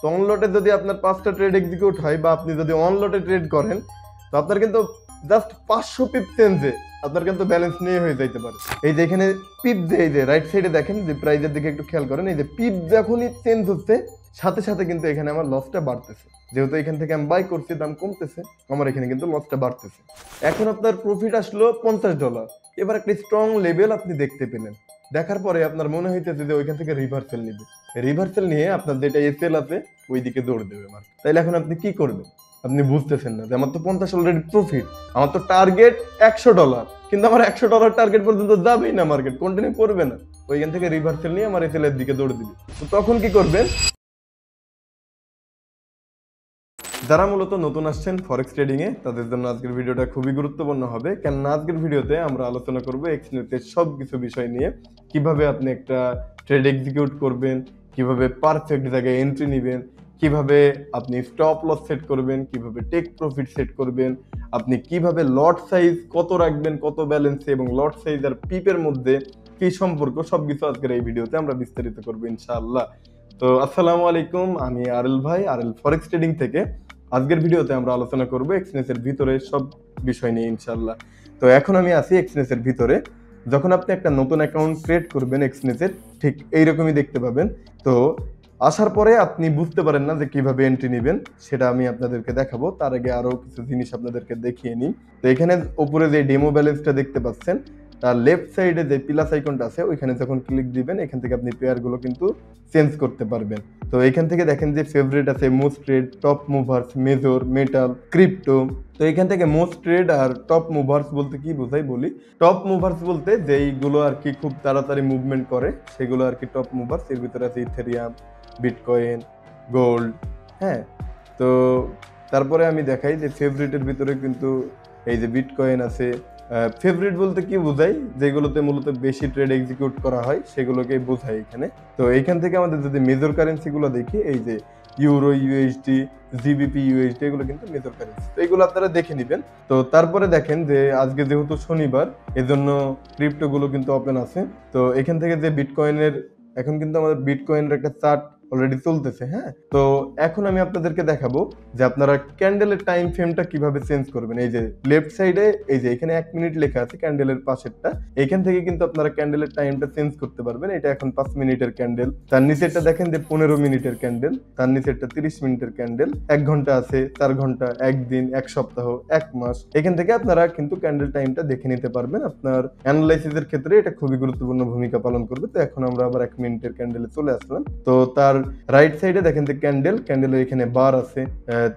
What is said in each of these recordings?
তো অন লটে যদি আপনার 5টা ট্রেড এক্সিকিউট হয় বা আপনি যদি অন লটে ট্রেড করেন, তো আপনার কিন্তু জাস্ট 500 পিপ চেঞ্জে আপনার কিন্তু ব্যালেন্স নিয়ে হয়ে যাইতে পারে। এই যে এখানে পিপ যে এই যে রাইট সাইডে দেখেন যে প্রাইজের দিকে একটু খেয়াল করেন, এই যে পিপ যখনই চেঞ্জ হচ্ছে সাথে সাথে কিন্তু এখানে আমার লসটা বাড়তেছে। যেহেতু এখান থেকে আমি বাই করছি, দাম কমতেছে, আমার এখানে কিন্তু লসটা বাড়তেছে। এখন আপনার প্রফিট আসলো $50। এবার একটা স্ট্রং লেভেল আপনি দেখতে পেলেন, দেখার পরে আপনার মনে হইতেছে যে ওইখান থেকে রিভার্সাল নিবে, রিভার্সাল নিয়ে আপনার যেটা এসএল আছে ওই দিকে দৌড় দেবে মার্কেট। তাইলে এখন আপনি কি করবেন? আপনি বুঝতেছেন না যে আমার তো 50 অলরেডি প্রফিট, আমার তো টার্গেট $100, কিন্তু আমার $100 টার্গেট পর্যন্ত যাবেই না, মার্কেট কন্টিনিউ করবে না, ওইখান থেকে রিভার্সাল নিয়ে আমার এসএল এর দিকে দৌড় দিবে। তো তখন কি করবেন? যারা মূলত নতুন আসছেন ফরেক্স ট্রেডিং এ, তাদের জন্য আজকের ভিডিওটা খুবই গুরুত্বপূর্ণ হবে, কেননা আজকের ভিডিওতে আমরা আলোচনা করব এক্সনেটের সবকিছু বিষয় নিয়ে। কিভাবে আপনি একটা ট্রেড এক্সিকিউট করবেন, কিভাবে পারফেক্ট জায়গায় এন্ট্রি নেবেন, কিভাবে আপনি স্টপ লস সেট করবেন, কিভাবে টেক প্রফিট সেট করবেন, আপনি কিভাবে লট সাইজ কত রাখবেন, কত ব্যালেন্সে, এবং লট সাইজ আর পিপের মধ্যে কি সম্পর্ক, সবকিছু আজকের এই ভিডিওতে আমরা বিস্তারিত করবো ইনশাআল্লাহ। তো আসসালামু আলাইকুম, আমি আরেল ভাই, আরেল ফরেক্স ট্রেডিং থেকে। আজকের ভিডিওতে আমরা আলোচনা করব এক্সনেসের ভিতরে সব বিষয় নিয়ে ইনশাআল্লাহ। তো এখন আমি আছি এক্সনেসের ভিতরে। যখন আপনি একটা নতুন অ্যাকাউন্ট ক্রিয়েট করবেন এক্সনেসের, ঠিক এইরকমই দেখতে পাবেন। তো আসার পরে আপনি বুঝতে পারেন না যে কিভাবে এন্ট্রি নেবেন, সেটা আমি আপনাদেরকে দেখাবো। তার আগে আরো কিছু জিনিস আপনাদেরকে দেখিয়ে নিই। তো এখানে উপরে যে ডেমো ব্যালেন্সটা দেখতে পাচ্ছেন, তার লেফট সাইডে যে প্লাস আইকনটা আছে ওইখানে যখন ক্লিক দিবেন, এখান থেকে আপনি পেয়ারগুলো কিন্তু চেঞ্জ করতে পারবেন। তো এখান থেকে দেখেন যে ফেভারিট আছে most trade, top movers, major, metal, crypto. তো এখান থেকে মোস্ট ট্রেড আর টপ মুভার্স বলতে কি বোঝাই বলি। টপ মুভার্স বলতে যেইগুলো আর কি খুব তাড়াতাড়ি মুভমেন্ট করে সেগুলো আর কি টপ মুভার্স। এর ভিতরে আছে ইথেরিয়াম, বিটকয়েন, গোল্ড। হ্যাঁ, তো তারপরে আমি দেখাই যে ফেভারিটের ভিতরে কিন্তু এই যে বিটকয়েন আছে। ফেভারিট বলতে কি বোঝাই, যেগুলোতে মূলত বেশি ট্রেড এক্সিকিউট করা হয় সেগুলোকে বোঝাই এখানে। তো এইখান থেকে আমাদের যদি মেজর কারেন্সিগুলো দেখি, এই যে ইউরো, ইউএসডি, জিবিপি, ইউএসডি, এগুলো কিন্তু মেজর কারেন্সি। তো এগুলো আপনারা দেখে নেবেন। তো তারপরে দেখেন যে আজকে যেহেতু শনিবার, এজন্য ক্রিপ্টোগুলো কিন্তু ওপেন আছে। তো এখান থেকে যে বিটকয়েনের, এখন কিন্তু আমাদের বিটকয়েনের একটা চার্ট অলরেডি চলতেছে। হ্যাঁ, তো এখন আমি আপনাদেরকে দেখাবো যে আপনারা ক্যান্ডেলের টাইম ফ্রেমটা কিভাবে চেঞ্জ করবেন। এই যে লেফট সাইডে এই যে এখানে 1 মিনিট লেখা আছে ক্যান্ডেলের পাশেরটা, এখান থেকে কিন্তু আপনারা ক্যান্ডেলের টাইমটা চেঞ্জ করতে পারবেন। এটা এখন 5 মিনিটের ক্যান্ডেল, তার নিচেরটা দেখেন যে 15 মিনিটের ক্যান্ডেল, তার নিচেরটা 30 মিনিটের ক্যান্ডেল, 1 ঘন্টা আছে, 4 ঘন্টা, 1 দিন, 1 সপ্তাহ, 1 মাস। এখান থেকে আপনারা কিন্তু ক্যান্ডেল টাইমটা দেখে নিতে পারবেন। আপনার অ্যানালাইসিসের ক্ষেত্রে এটা খুবই গুরুত্বপূর্ণ ভূমিকা পালন করবে। তো এখন আমরা আবার 1 মিনিটের ক্যান্ডেলে চলে আসলাম। তো তার রাইট সাইডে দেখেন যে ক্যান্ডেলের এখানে বার আছে,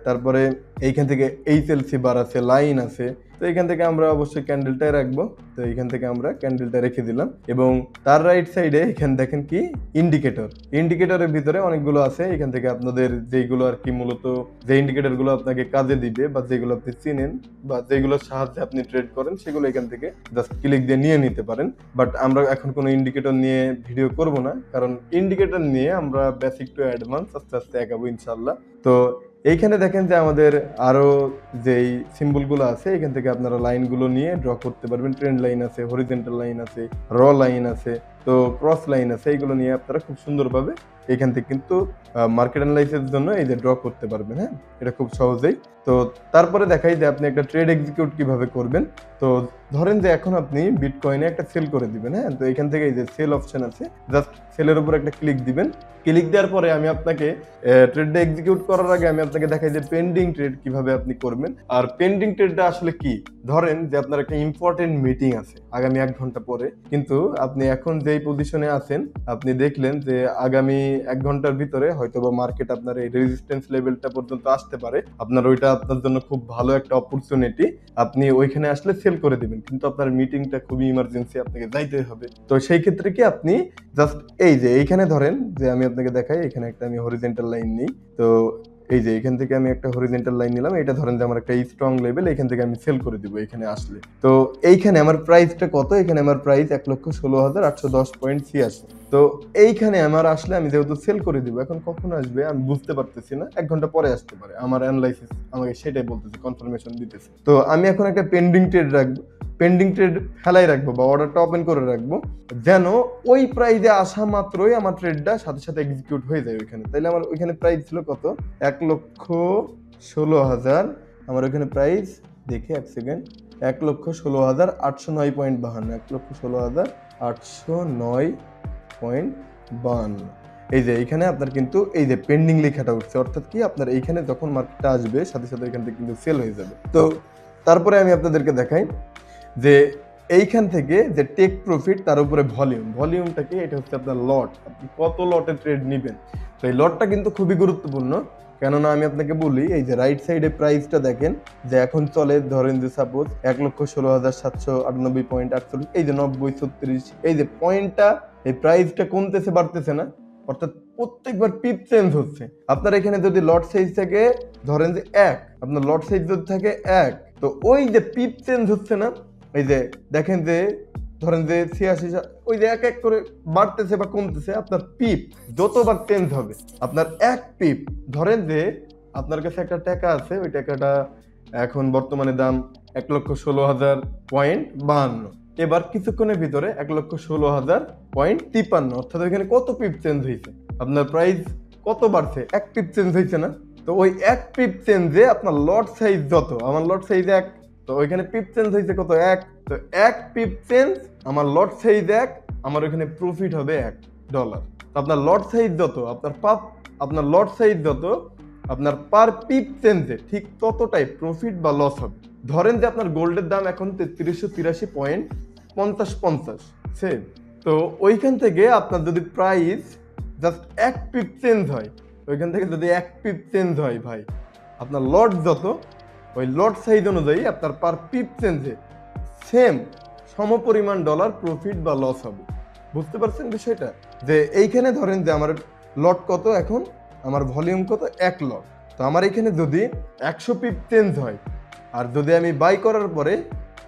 তারপরে এইখান থেকে এইচএলসি বার আছে, লাইন আছে। তো এইখান থেকে আমরা অবশ্যই ক্যান্ডেলটাই রাখবো। তো এইখান থেকে আমরা ক্যান্ডেলটা রেখে দিলাম, এবং তার রাইট সাইডে এখানে দেখেন কি ইন্ডিকেটর। ইন্ডিকেটরের ভিতরে অনেকগুলো আছে। এখান থেকে আপনাদের যেগুলো আর কি মূলত যে ইন্ডিকেটর গুলো আপনাকে কাজে দিবে বা যেগুলো আপনি চিনেন বা যেগুলোর সাহায্যে আপনি ট্রেড করেন, সেগুলো এখান থেকে জাস্ট ক্লিক দিয়ে নিয়ে নিতে পারেন। বাট আমরা এখন কোনো ইন্ডিকেটর নিয়ে ভিডিও করব না, কারণ ইন্ডিকেটর নিয়ে আমরা বেসিক টু অ্যাডভান্স আস্তে আস্তে এগাবো ইনশাল্লাহ। তো এইখানে দেখেন যে আমাদের আরো যেই সিম্বলগুলো আছে, এখান থেকে আপনারা লাইনগুলো নিয়ে ড্র করতে পারবেন। ট্রেন্ড লাইন আছে, হরিজেন্টাল লাইন আছে, র লাইন আছে, তো ক্রস লাইন আছে। এইগুলো নিয়ে আপনারা খুব সুন্দরভাবে এখান থেকে কিন্তু মার্কেট অ্যানালাইসিসের জন্য এই যে ড্র করতে পারবেন। হ্যাঁ, এটা খুব সহজেই। তো তারপরে দেখাই যে আপনি একটা ট্রেড এক্সিকিউট কিভাবে করবেন। তো ধরেন যে এখন আপনি বিটকয়েনে একটা সেল করে দিবেন। হ্যাঁ, তো এখান থেকে এই যে সেল অপশন আছে, জাস্ট সেলের উপর একটা ক্লিক দিবেন। ক্লিক দেওয়ার পরে আমি আপনাকে ট্রেডটা এক্সিকিউট করার আগে আমি আপনাকে দেখাই যে পেন্ডিং ট্রেড কিভাবে আপনি করবেন। আর পেন্ডিং ট্রেডটা আসলে কি, ধরেন যে আপনার একটা ইম্পর্টেন্ট মিটিং আছে আগামী 1 ঘন্টা পরে, কিন্তু আপনি এখন যেই পজিশনে আছেন, আপনি দেখলেন যে আগামী 1 ঘন্টার ভিতরে হয়তোবা মার্কেট আপনার এই রেজিস্ট্যান্স লেভেলটা পর্যন্ত আসতে পারে। আপনার ওইটা আপনার জন্য খুব ভালো একটা অপরচুনিটি, আপনি ওইখানে আসলে সেল করে দিবেন, কিন্তু আপনার মিটিংটা খুবই ইমার্জেন্সি, আপনাকে যাইতে হবে। তো সেই ক্ষেত্রে কি আপনি জাস্ট এই যে এইখানে ধরেন যে আমি আপনাকে দেখাই, এখানে একটা আমি হরিজেন্টাল লাইন নিই। তো এই যে এখান থেকে আমি একটা হরিজেন্টাল লাইন নিলাম, এটা ধরেন যে আমার একটা স্ট্রং লেভেল, এখান থেকে আমি সেল করে দিব এখানে আসলে। তো এইখানে আমার প্রাইসটা কত, এখানে আমার প্রাইস 1,16,810.86। তো এইখানে আমার আসলে আমি যেহেতু সেল করে দিব, এখন কখন আসবে আমি বুঝতে পারতেছি না, 1 ঘন্টা পরে আসতে পারে। আমার অ্যানালাইসিস আমাকে সেটাই বলতেছে, কনফার্মেশন দিতেছে। তো আমি এখন একটা পেন্ডিং ট্রেড রাখবো, পেন্ডিং ট্রেড ফেলাই রাখবো বা অর্ডারটা ওপেন করে রাখবো, যেন ওই প্রাইজে আসা মাত্রই আমার ট্রেডটা সাথে সাথে এক্সিকিউট হয়ে যায় ওইখানে। তাইলে আমার ওইখানে প্রাইস ছিল কত, 1,16,000। আমার ওইখানে প্রাইস দেখে 1 সেকেন্ড, 1,16,809.52, 1,16,809.52। এই যে এইখানে আপনার কিন্তু এই যে পেন্ডিং লেখাটা উঠছে, অর্থাৎ কি আপনার এইখানে যখন মার্কেটটা আসবে সাথে সাথে এখান থেকে কিন্তু সেল হয়ে যাবে। তো তারপরে আমি আপনাদেরকে দেখাই যে এইখান থেকে যে টেক প্রফিট তার উপরে ভলিউমটাকে, এটা হচ্ছে আপনার লট, আপনি কত লটে ট্রেড নেবেন। তো এই লটটা কিন্তু খুবই গুরুত্বপূর্ণ, কেননা আমি আপনাকে বলি এই যে রাইট সাইডে প্রাইসটা দেখেন যে এখন চলে, ধরেন যে সাপোজ 1,16,798.48, এই যে 90, 36, এই যে পয়েন্টটা, এই প্রাইসটা কমতেছে বাড়তেছে না, অর্থাৎ প্রত্যেকবার পিপ চেঞ্জ হচ্ছে। আপনার এখানে যদি লট সাইজ থাকে ধরেন যে 1, আপনার লট সাইজ যদি থাকে 1, তো ওই যে পিপ চেঞ্জ হচ্ছে না, এই যে দেখেন যে ধরেন যে 86, ওই যে এক এক করে বাড়তেছে বা কমতেছে, আপনার পিপ যতবার চেঞ্জ হবে আপনার এক পিপ, ধরেন যে আপনার কাছে একটা টাকা আছে, ওই টাকাটা এখন বর্তমানে দাম 1,16,000.52, এবার কিছুক্ষণের ভিতরে 1,16,000.53, অর্থাৎ ওইখানে কত পিপ চেঞ্জ হয়েছে, আপনার প্রাইস কত বাড়ছে, এক পিপ চেঞ্জ হয়েছে না। তো ওই এক পিপ চেঞ্জে আপনার লট সাইজ যত, আমার লট সাইজ 1, তো ওইখানে পিপ চেঞ্জ হয়েছে কত, 1, তো 1 পিপ চেঞ্জ, আমার লট সাইজ 1, আমার ওইখানে প্রফিট হবে $1। তো আপনার লট সাইজ যত, আপনার লট সাইজ যত, আপনার পার পিপ চেঞ্জে ঠিক ততটাই প্রফিট বা লস হবে। ধরেন যে আপনার গোল্ডের দাম এখন 3383.50 সেম, তো ওইখান থেকে আপনার যদি প্রাইস জাস্ট 1 পিপ চেঞ্জ হয়, ওইখান থেকে যদি 1 পিপ চেঞ্জ হয় ভাই, আপনার লট যত, ওই লট সাইজ অনুযায়ী আপনার পার পিপ চেঞ্জে সেম সমপরিমাণ ডলার প্রফিট বা লস হবে। বুঝতে পারছেন বিষয়টা? যে এইখানে ধরেন যে আমার লট কত, এখন আমার ভলিউম কত, 1 লট, তো আমার এখানে যদি 100 পিপ চেঞ্জ হয়, আর যদি আমি বাই করার পরে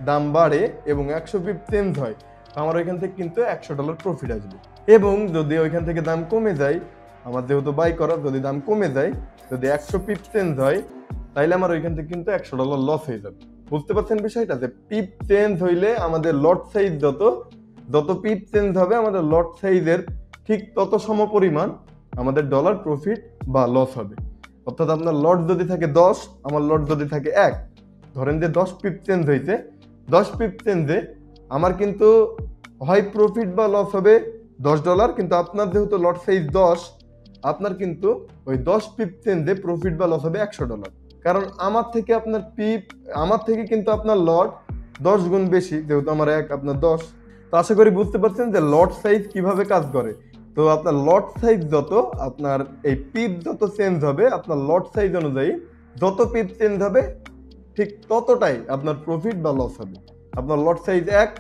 দাম বাড়ে এবং 100 পিপ চেঞ্জ হয়, আমার ওইখান থেকে কিন্তু $100 প্রফিট আসবে। এবং যদি ওইখান থেকে দাম কমে যায়, আমার যেহেতু বাই করার, যদি দাম কমে যায়, যদি 100 পিপ চেঞ্জ হয়, তাইলে আমার ওইখান থেকে কিন্তু $100 লস হয়ে যাবে। বুঝতে পারছেন বিষয়টা? যে পিপ চেঞ্জ হইলে আমাদের লট সাইজ যত পিপ চেঞ্জ হবে, আমাদের লট সাইজের ঠিক তত সমপরিমাণ আমাদের ডলার প্রফিট বা লস হবে। অর্থাৎ আপনার লট যদি থাকে 10, আমার লট যদি থাকে 1, ধরেন যে 10 পিপ চেঞ্জ হয়েছে, 10 পিপ চেঞ্জে আমার কিন্তু হয় প্রফিট বা লস হবে $10, কিন্তু আপনার যেহেতু লট সাইজ 10, আপনার কিন্তু ওই 10 পিপ চেঞ্জে প্রফিট বা লস হবে $100, কারণ আমার থেকে কিন্তু আপনার লট 10 গুণ বেশি, যেহেতু আমার 1, আপনার 10। তো আশা করি বুঝতে পারছেন যে লট সাইজ কিভাবে কাজ করে। তো আপনার লট সাইজ যত, আপনার এই পিপ যত চেঞ্জ হবে, আপনার লট সাইজ অনুযায়ী যত পিপ চেঞ্জ হবে ঠিক ততটাই আপনার প্রফিট বা লস হবে। আপনার লট সাইজ 1,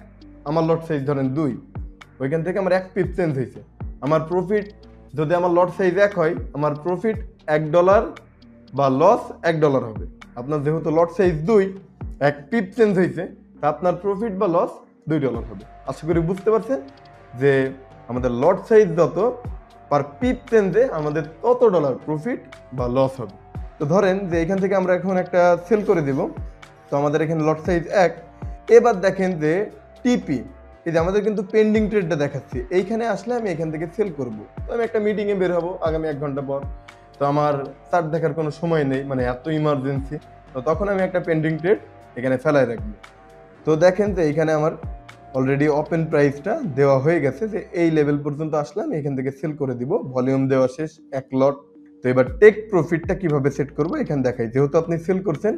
আমার লট সাইজ ধরেন 2, ওইখান থেকে আমার 1 পিপ চেঞ্জ হয়েছে, আমার প্রফিট, যদি আমার লট সাইজ 1 হয়, আমার প্রফিট $1 বা লস $1 হবে। আপনার যেহেতু লট সাইজ 2, 1 পিপ চেঞ্জ হয়েছে, তা আপনার প্রফিট বা লস $2 হবে। আশা করি বুঝতে পারছেন যে আমাদের লট সাইজ যত, পার পিপ চেঞ্জে আমাদের তত ডলার প্রফিট বা লস হবে। তো ধরেন যে এখান থেকে আমরা এখন একটা সেল করে দিব, তো আমাদের এখানে লট সাইজ 1। এবার দেখেন যে টিপি, এই যে আমাদের কিন্তু পেন্ডিং ট্রেডটা দেখাচ্ছি, এইখানে আসলে আমি এখান থেকে সেল করব। তো আমি একটা মিটিংয়ে বের হবো আগামী 1 ঘন্টা পর, তো আমার চার্ট দেখার কোনো সময় নেই, মানে এত ইমার্জেন্সি, তো তখন আমি একটা পেন্ডিং ট্রেড এখানে ফেলাই রাখবো। তো দেখেন যে এইখানে আমার অলরেডি ওপেন প্রাইসটা দেওয়া হয়ে গেছে, যে এই লেভেল পর্যন্ত আসলে আমি এখান থেকে সেল করে দিব, ভলিউম দেওয়া শেষ 1 লট। তো এবার টেক প্রফিটটা কিভাবে সেট করব এখানে দেখাই। যেহেতু আপনি সেল করছেন,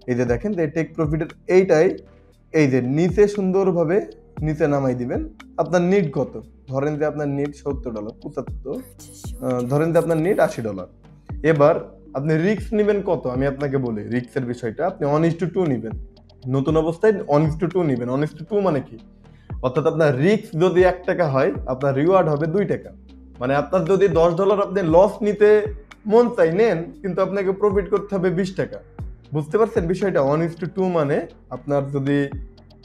এই যে দেখেন যে টেক প্রফিটের এইটাই, এই যে নিচে সুন্দরভাবে নিচে নামাই দিবেন। আপনার নিট কত, ধরেন যে আপনার নিট $70, 75, ধরেন যে আপনার নিট $80। এবার আপনি রিস্ক নেবেন কত, আমি আপনাকে বলি রিস্কের বিষয়টা। আপনি 1:2 নেবেন, নতুন অবস্থায় 1:2 নেবেন। 1:2 মানে কি, অর্থাৎ আপনার রিস্ক যদি $1 হয়, আপনার রিওয়ার্ড হবে $2। মানে আপনার যদি $10 আপনি লস নিতে মন চাই নেন, কিন্তু আপনাকে প্রফিট করতে হবে $20। বুঝতে পারছেন বিষয়টা? 1:2 মানে আপনার যদি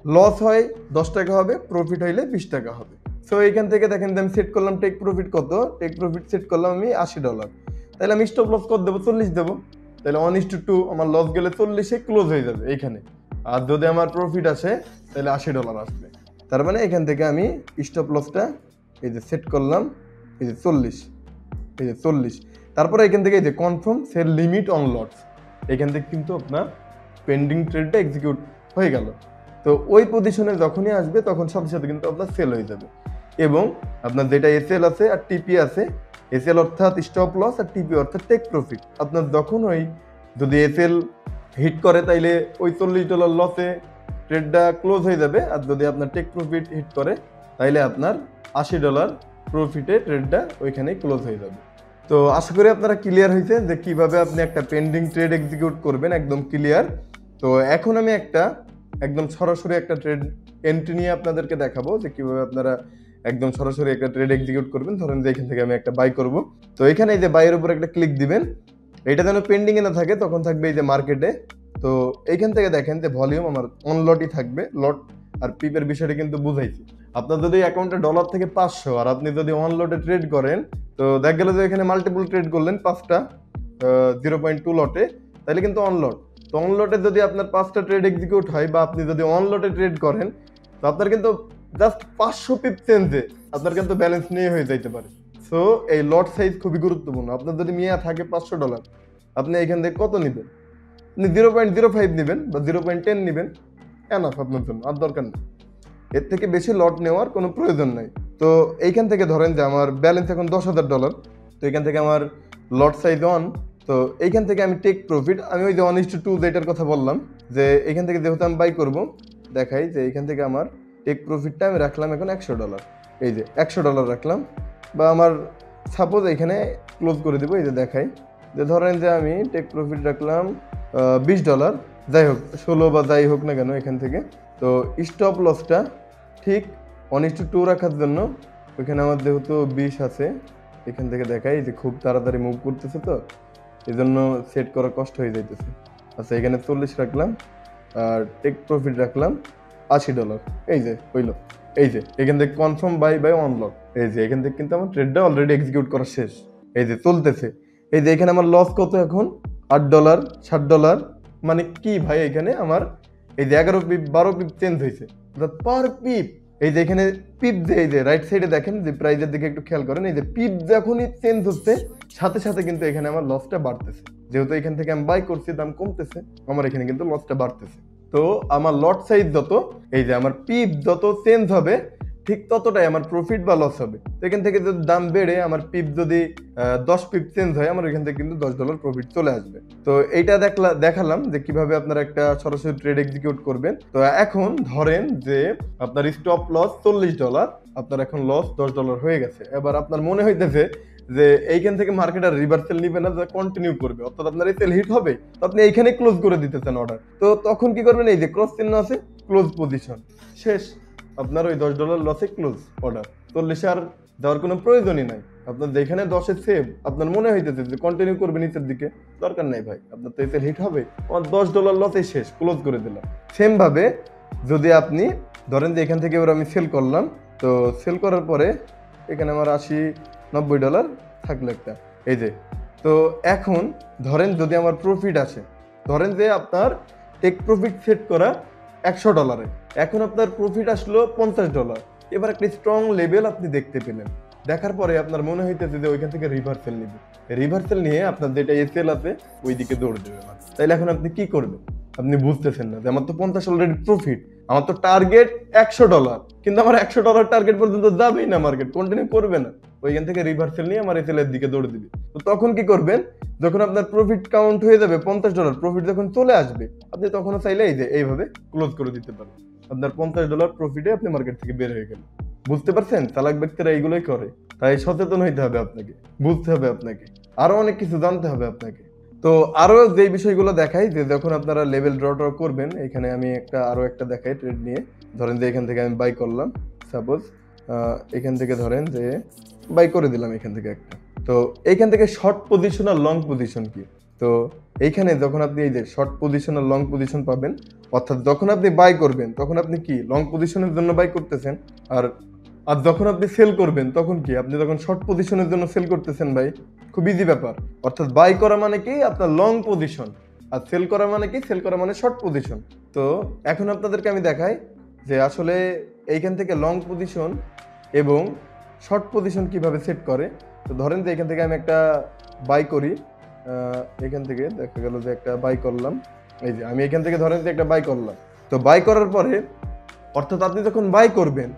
লস হয় $10 হবে, প্রফিট হইলে $20 হবে। সো এইখান থেকে দেখেন যে আমি সেট করলাম টেক প্রফিট কত, টেক প্রফিট সেট করলাম আমি $80, তাহলে আমি স্টপ লস কত দেবো, 40 দেবো। তাহলে 1:2 আমার লস গেলে 40-এ ক্লোজ হয়ে যাবে এইখানে। আর যদি আমার প্রফিট আসে তাহলে $80 আসবে। তার মানে এখান থেকে আমি স্টপ লসটা এই যে সেট করলাম, এই যে 40, এই যে 40। তারপরে এখান থেকে এই যে confirm sell limit on lots, এখান থেকে কিন্তু আপনার পেন্ডিং ট্রেডটা এক্সিকিউট হয়ে গেল। তো ওই পজিশনে যখনই আসবে তখন সাথে সাথে কিন্তু আপনার সেল হয়ে যাবে। এবং আপনার যেটা এসএল আছে আর টিপি আছে, এসএল অর্থাৎ স্টপ লস আর টিপি অর্থাৎ টেক প্রফিট, আপনার যখন ওই যদি এসএল হিট করে তাইলে ওই $40 লসে ট্রেডটা ক্লোজ হয়ে যাবে। আর যদি আপনার টেক প্রফিট হিট করে তাইলে আপনার $80 প্রফিটে ট্রেডটা ওইখানেই ক্লোজ হয়ে যাবে। তো আশা করি আপনারা ক্লিয়ার হয়েছে যে কিভাবে আপনি একটা পেন্ডিং ট্রেড এক্সিকিউট করবেন, একদম ক্লিয়ার। তো এখন আমি একদম সরাসরি একটা ট্রেড এন্ট্রি নিয়ে আপনাদেরকে দেখাবো যে কিভাবে আপনারা একদম সরাসরি একটা ট্রেড এক্সিকিউট করবেন। ধরেন যে এখান থেকে আমি একটা বাই করব, তো এখানে এই যে বাইয়ের উপর একটা ক্লিক দিবেন, এটা যেন পেন্ডিং এ না থাকে, তখন থাকবে এই যে মার্কেটে। তো এইখান থেকে দেখেন যে ভলিউম আমার অন লটই থাকবে, লট আর পিপের বিষয়টা কিন্তু বুঝাইছি। আপনার যদি অ্যাকাউন্টে ডলার থেকে 500 আর আপনি যদি অন লটে ট্রেড করেন, তো দেখা গেল যে এখানে মাল্টিপল ট্রেড করলেন 5টা 0.2 লটে, তাহলে কিন্তু অন লট। তো অন লটে যদি আপনার 5টা ট্রেড এক্সিকিউট হয় বা আপনি যদি অন লটে ট্রেড করেন, তো আপনার কিন্তু জাস্ট 500 পিপ চেঞ্জে আপনার কিন্তু ব্যালেন্স নিয়ে হয়ে যাইতে পারে। সো এই লট সাইজ খুবই গুরুত্বপূর্ণ। আপনার যদি মিয়া থাকে $500, আপনি এখান থেকে কত নেবেন? আপনি 0.05 নেবেন বা 0.10 নেবেন, এনাফ আপনার জন্য, আর দরকার নেই। এর থেকে বেশি লট নেওয়ার কোনো প্রয়োজন নাই। তো এইখান থেকে ধরেন যে আমার ব্যালেন্স এখন $10,000, তো এখান থেকে আমার লট সাইজ 1, তো এইখান থেকে আমি টেক প্রফিট, আমি ওই যে 1:2 যেটার কথা বললাম, যে এইখান থেকে যেহেতু আমি বাই করব, দেখাই যে এইখান থেকে আমার টেক প্রফিটটা আমি রাখলাম এখন $100, এই যে $100 রাখলাম। বা আমার সাপোজ এখানে ক্লোজ করে দেবো, এই যে দেখাই যে ধরেন যে আমি টেক প্রফিট রাখলাম $20, যাই হোক 16 বা যাই হোক না কেন এখান থেকে। তো স্টপ লসটা ঠিক 1:2 রাখার জন্য ওইখানে আমার যেহেতু 20 আছে, এখান থেকে দেখাই যে খুব তাড়াতাড়ি মুভ করতেছে, তো এই জন্য সেট করা কষ্ট হয়ে যাইতেছে। আচ্ছা এখানে 40 রাখলাম আর টেক প্রফিট রাখলাম $80, এই যে হইলো। এই যে এখান থেকে কনফার্ম বাই অন লট, এই যে এখান থেকে কিন্তু আমার ট্রেডটা অলরেডি এক্সিকিউট করা শেষ, এই যে চলতেছে। এই যে এখানে আমার লস কত এখন? $8, $60, মানে কি ভাই এখানে আমার এই যে 11 পিপ 12 পিপ চেঞ্জ হয়েছে, পার পিপ। এই যে এখানে পিপ, যে এই যে রাইট সাইডে দেখেন যে প্রাইজের দিকে একটু খেয়াল করেন, এই যে পিপ যখনই চেঞ্জ হচ্ছে সাথে সাথে কিন্তু এখানে আমার লসটা বাড়তেছে। যেহেতু এখান থেকে আমি বাই করছি, দাম কমতেছে, আমার এখানে কিন্তু লসটা বাড়তেছে। তো আমার লট সাইজ যত, এই যে আমার পিপ যত চেঞ্জ হবে ঠিক ততটাই আমার প্রফিট বা লস হবে। তো এখান থেকে যদি দাম বেড়ে আমার পিপ যদি 10 পিপ চেঞ্জ হয়, আমার এখান থেকে কিন্তু $10 প্রফিট চলে আসবে। তো এইটা দেখালাম যে কিভাবে আপনারা একটা সরাসরি ট্রেড এক্সিকিউট করবেন। তো এখন ধরেন যে আপনার স্টপ লস $40, আপনার এখন লস $10 হয়ে গেছে। এবার আপনার মনে হইতেছে যে এইখান থেকে মার্কেট আর রিভার্সাল নিবে না, যে কন্টিনিউ করবে, অর্থাৎ আপনার এসএল হিট হবে, তো আপনি এইখানে ক্লোজ করে দিতেছেন অর্ডার। তো তখন কি করবেন? এই যে ক্রস চিহ্ন আছে, ক্লোজ পজিশন, শেষ। আপনার ওই $10 লসে ক্লোজ অর্ডার, 40 আর যাওয়ার কোনো প্রয়োজনই নাই। আপনার যেখানে 10-এ সেভ, আপনার মনে হইতেছে যে কন্টিনিউ করবে নিচের দিকে, দরকার নাই ভাই, আপনার তো এসএল হিট হবে, আমার $10 লসে শেষ, ক্লোজ করে দিলাম। সেম ভাবে যদি আপনি ধরেন যে এখান থেকে এবার আমি সেল করলাম, তো সেল করার পরে এখানে আমার $80-90 থাকলো একটা, এই যে। তো এখন ধরেন যদি আমার প্রফিট আসে, ধরেন যে আপনার টেক প্রফিট সেট করা $100, এখন আপনার প্রফিট আসলো $50। এবার একটা স্ট্রং লেভেল আপনি দেখতে পেলেন, দেখার পরে আপনার মনে হইতেছে যে ওইখান থেকে রিভার্সাল নিবে, রিভার্সাল নিয়ে আপনার যেটা এসএল আছে ওই দিকে দৌড় দেবে। তাইলে এখন আপনি কি করবেন? আপনি বুঝতেছেন না যে আমার তো 50 অলরেডি প্রফিট, আমার তো টার্গেট $100, কিন্তু আমার $100 টার্গেট পর্যন্ত যাবেই না, মার্কেট কন্টিনিউ করবে না, ওইখান থেকে রিভার্সাল নিয়ে আমার এসএল এর দিকে দৌড় দিবে। তো তখন কি করবেন? যখন আপনার প্রফিট কাউন্ট হয়ে যাবে $50, প্রফিট যখন চলে আসবে, আপনি তখনও চাইলে এই যে এইভাবে ক্লোজ করে দিতে পারেন, আপনার $50 প্রফিটে আপনি মার্কেট থেকে বের হয়ে গেলেন। বুঝতে পারছেন? চালাক ব্যক্তিরা এইগুলোই করে। তাই সচেতন হইতে হবে আপনাকে, বুঝতে হবে আপনাকে, আরো অনেক কিছু জানতে হবে আপনাকে। তো আরো যে বিষয়গুলো দেখাই, যে যখন আপনারা লেভেল ড্র করবেন, এখানে আমি আরো একটা দেখাই ট্রেড নিয়ে। ধরেন যে এখান থেকে আমি বাই করলাম, সাপোজ এখান থেকে ধরেন যে বাই করে দিলাম এখান থেকে একটা। তো এইখান থেকে শর্ট পজিশন আর লং পজিশন কি? তো এইখানে যখন আপনি এই যে শর্ট পজিশন আর লং পজিশন পাবেন, অর্থাৎ যখন আপনি বাই করবেন তখন আপনি কি লং পজিশনের জন্য বাই করতেছেন, আর আর যখন আপনি সেল করবেন তখন কি আপনি তখন শর্ট পজিশনের জন্য সেল করতেছেন ভাই, খুব ইজি ব্যাপার। অর্থাৎ বাই করা মানে কি আপনার লং পজিশন, আর সেল করা মানে কি, সেল করা মানে শর্ট পজিশন। তো এখন আপনাদেরকে আমি দেখাই যে আসলে এইখান থেকে লং পজিশন এবং শর্ট পজিশন কিভাবে সেট করে। তো ধরেন যে এখান থেকে আমি একটা বাই করি, এখান থেকে দেখা গেল যে একটা বাই করলাম, এই যে আমি এখান থেকে ধরেন যে একটা বাই করলাম। তো বাই করার পরে অর্থাৎ আপনি যখন বাই করবেন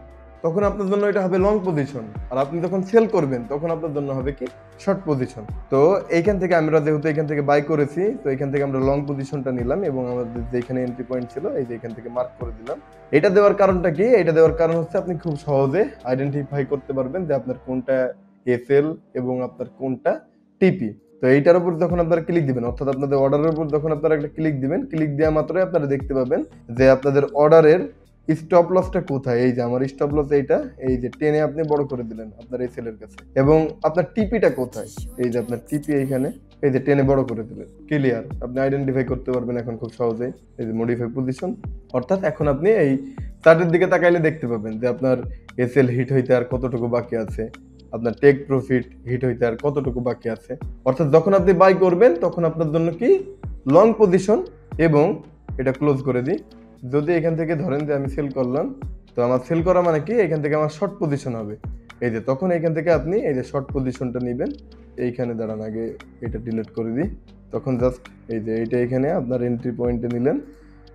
তখন আপনার জন্য এটা হবে লং পজিশন, আর আপনি যখন সেল করবেন তখন আপনার জন্য হবে কি শর্ট পজিশন। তো এইখান থেকে আমরা যেহেতু এখান থেকে বাই করেছি, তো এখান থেকে আমরা লং পজিশনটা নিলাম এবং আমাদের যেখানে এন্ট্রি পয়েন্ট ছিল এই যে এখান থেকে মার্ক করে দিলাম। এটা দেওয়ার কারণটা কি? এটা দেওয়ার কারণ হচ্ছে আপনি খুব সহজে আইডেন্টিফাই করতে পারবেন যে আপনার কোনটা এসএল এবং আপনার কোনটা টিপি। তো এইটার উপর যখন আপনারা ক্লিক দিবেন, অর্থাৎ আপনাদের অর্ডারের উপর যখন আপনারা একটা ক্লিক দিবেন, ক্লিক দেওয়া মাত্রই আপনারা দেখতে পাবেন যে আপনাদের অর্ডারের স্টপ লসটা কোথায়। এই যে আমার স্টপ লস এইটা, এই যে টেনে আপনি বড় করে দিলেন আপনার এই সেলের কাছে। এবং আপনার টিপিটা কোথায়, এই যে আপনার টিপি এইখানে, এই যে টেনে বড় করে দিলেন। ক্লিয়ার, আপনি আইডেন্টিফাই করতে পারবেন এখন খুব সহজেই। এই যে মডিফাই পজিশন, অর্থাৎ এখন আপনি এই চার্টের দিকে তাকাইলে দেখতে পাবেন যে আপনার এসএল হিট হইতে আর কতটুকু বাকি আছে, আপনার টেক প্রফিট হিট হইতে আর কতটুকু বাকি আছে। অর্থাৎ যখন আপনি বাই করবেন তখন আপনার জন্য কি লং পজিশন। এবং এটা ক্লোজ করে দিই, যদি এখান থেকে ধরেন যে আমি সেল করলাম, তো আমার সেল করা মানে কি এখান থেকে আমার শর্ট পজিশন হবে। এই যে তখন এখান থেকে আপনি এই যে শর্ট পজিশনটা নেবেন, এইখানে দাঁড়ান আগে এটা ডিলিট করে দিই। তখন জাস্ট এই যে এইটা এখানে আপনার এন্ট্রি পয়েন্টে নিলেন,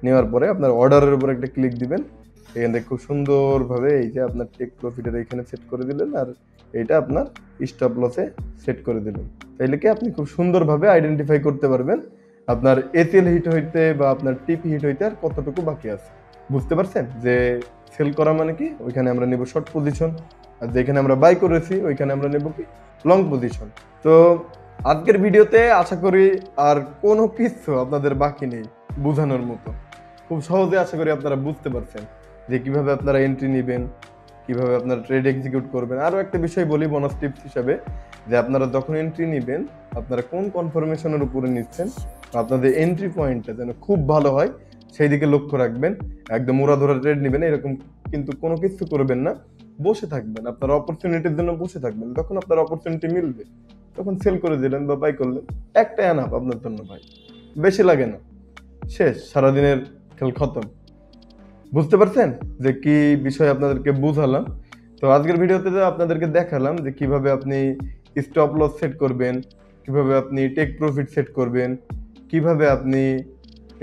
নেওয়ার পরে আপনার অর্ডারের উপর একটা ক্লিক দিবেন। এখান থেকে খুব সুন্দরভাবে এই যে আপনার টেক প্রফিটের এখানে সেট করে দিলেন, আর এইটা আপনার স্টপ লসে সেট করে দিলেন। তাইলে কি আপনি খুব সুন্দরভাবে আইডেন্টিফাই করতে পারবেন আপনার এসএল হিট হইতে বা আপনার টিপি হিট হইতে আর কতটুকু বাকি আছে। বুঝতে পারছেন যে সেল করা মানে কি, ওইখানে আমরা নেব শর্ট পজিশন, আর যেখানে আমরা বাই করেছি ওইখানে আমরা নেব কি লং পজিশন। তো আজকের ভিডিওতে আশা করি আর কোনো কিছু আপনাদের বাকি নেই বোঝানোর মতো। খুব সহজে আশা করি আপনারা বুঝতে পারছেন যে কিভাবে আপনারা এন্ট্রি নেবেন, কিভাবে আপনারা ট্রেড এক্সিকিউট করবেন। আরও একটা বিষয় বলি বোনাস টিপস হিসাবে, যে আপনারা যখন এন্ট্রি নেবেন আপনারা কোন কনফার্মেশনের উপরে নিচ্ছেন, আপনাদের এন্ট্রি পয়েন্টটা যেন খুব ভালো হয় সেই দিকে লক্ষ্য রাখবেন। একদম উড়াধরা ট্রেড নেবেন এরকম কিন্তু কোনো কিছু করবেন না, বসে থাকবেন, আপনার অপরচুনিটির জন্য বসে থাকবেন। যখন আপনার অপরচুনিটি মিলবে তখন সেল করে দিলেন বা বাই করলেন, একটা এনাফ আপনার জন্য ভাই, বেশি লাগে না, শেষ, সারাদিনের খেল খতম। বুঝতে পারছেন যে কি বিষয় আপনাদেরকে বুঝালাম। তো আজকের ভিডিওতে আপনাদেরকে দেখালাম যে কিভাবে আপনি স্টপ লস সেট করবেন, কিভাবে আপনি টেক প্রফিট সেট করবেন, কিভাবে আপনি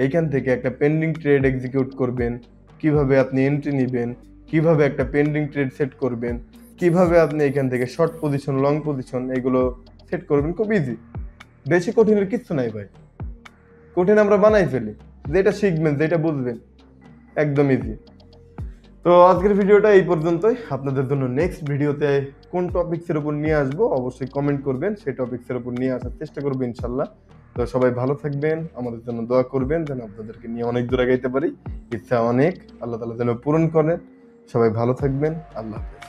এইখান থেকে একটা পেন্ডিং ট্রেড এক্সিকিউট করবেন, কিভাবে আপনি এন্ট্রি নেবেন, কিভাবে একটা পেন্ডিং ট্রেড সেট করবেন, কিভাবে আপনি এখান থেকে শর্ট পজিশন লং পজিশন এগুলো সেট করবেন। খুব ইজি, বেশি কঠিনের কিচ্ছু নাই ভাই, কঠিন আমরা বানাই ফেলি। যেটা শিখবেন যেটা বুঝবেন একদম ইজি। তো আজকের ভিডিওটা এই পর্যন্তই। আপনাদের জন্য নেক্সট ভিডিওতে কোন টপিকসের উপর নিয়ে আসবো অবশ্যই কমেন্ট করবেন, সেই টপিকসের উপর নিয়ে আসার চেষ্টা করবো ইনশাল্লাহ। তো সবাই ভালো থাকবেন, আমাদের জন্য দোয়া করবেন যেন আপনাদেরকে নিয়ে অনেক দূর আগাইতে পারি। ইচ্ছা অনেক, আল্লাহ তাআলা যেন পূরণ করেন। সবাই ভালো থাকবেন, আল্লাহ হাফেজ।